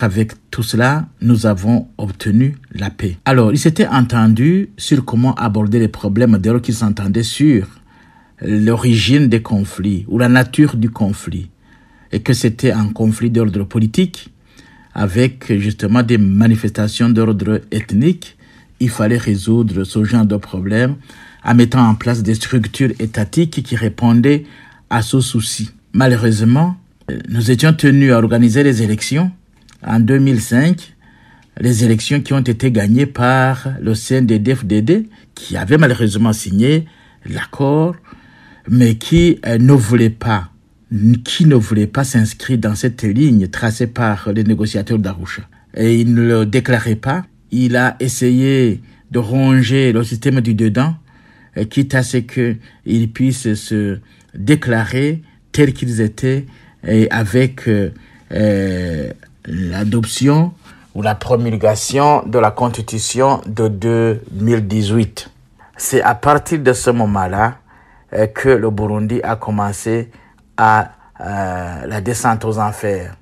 Avec tout cela, nous avons obtenu la paix. Alors, ils s'étaient entendus sur comment aborder les problèmes dès lors qu'ils s'entendaient sur l'origine des conflits ou la nature du conflit. Et que c'était un conflit d'ordre politique avec justement des manifestations d'ordre ethnique. Il fallait résoudre ce genre de problème en mettant en place des structures étatiques qui répondaient à ce souci. Malheureusement, nous étions tenus à organiser les élections en 2005, les élections qui ont été gagnées par le CNDD-FDD, qui avait malheureusement signé l'accord, mais qui ne voulait pas s'inscrire dans cette ligne tracée par les négociateurs d'Arusha. Et il ne le déclarait pas. Il a essayé de ronger le système du dedans, quitte à ce qu'ils puissent se déclarer tels qu'ils étaient et avec l'adoption ou la promulgation de la Constitution de 2018. C'est à partir de ce moment-là que le Burundi a commencé à la descente aux enfers.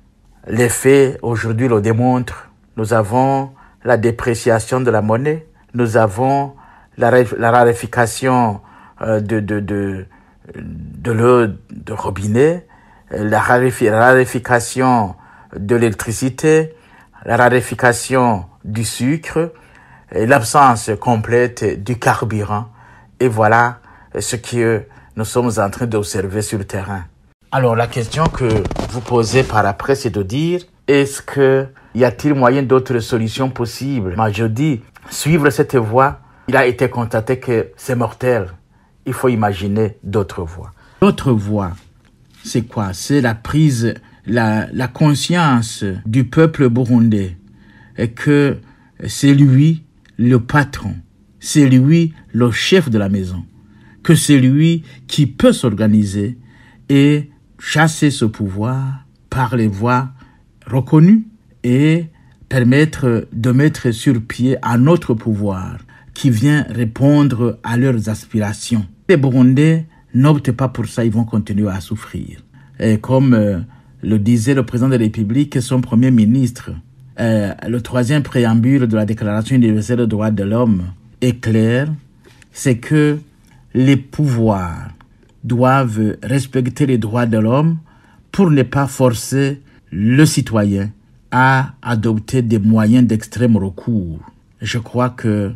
Les faits aujourd'hui le démontrent. Nous avons la dépréciation de la monnaie, nous avons la raréfaction de l'eau de robinet, la raréfaction de l'électricité, la raréfaction du sucre, l'absence complète du carburant. Et voilà ce que nous sommes en train d'observer sur le terrain. Alors la question que vous posez par après, c'est de dire, y a-t-il moyen d'autres solutions possibles? Moi je dis, suivre cette voie, il a été constaté que c'est mortel. Il faut imaginer d'autres voies. D'autres voies, c'est quoi? C'est la prise, la conscience du peuple burundais et que c'est lui le patron, c'est lui le chef de la maison, que c'est lui qui peut s'organiser et chasser ce pouvoir par les voies reconnues et permettre de mettre sur pied un autre pouvoir qui vient répondre à leurs aspirations. Les Burundais n'optent pas pour ça, ils vont continuer à souffrir. Et comme le disait le président de la République, son premier ministre, le troisième préambule de la Déclaration universelle des droits de l'homme est clair, c'est que les pouvoirs doivent respecter les droits de l'homme pour ne pas forcer le citoyen à adopter des moyens d'extrême recours. Je crois que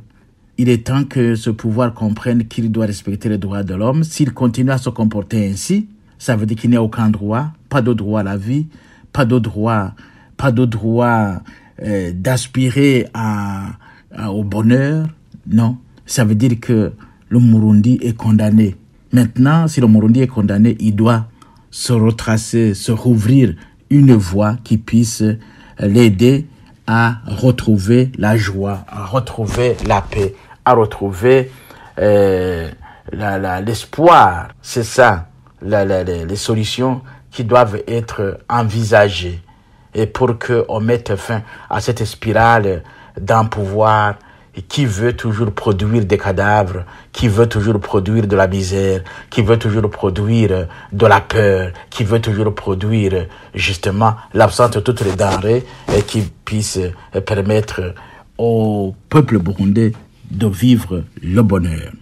il est temps que ce pouvoir comprenne qu'il doit respecter les droits de l'homme. S'il continue à se comporter ainsi, ça veut dire qu'il n'y a aucun droit, pas de droit à la vie, pas de droit d'aspirer au bonheur. Non, ça veut dire que le Burundi est condamné. Maintenant, si le Burundi est condamné, il doit se retracer, se rouvrir une voie qui puisse l'aider à retrouver la joie, à retrouver la paix, à retrouver l'espoir. C'est ça, les solutions qui doivent être envisagées et pour qu'on mette fin à cette spirale d'un pouvoir qui veut toujours produire des cadavres, qui veut toujours produire de la misère, qui veut toujours produire de la peur, qui veut toujours produire justement l'absence de toutes les denrées et qui puisse permettre au peuple burundais de vivre le bonheur.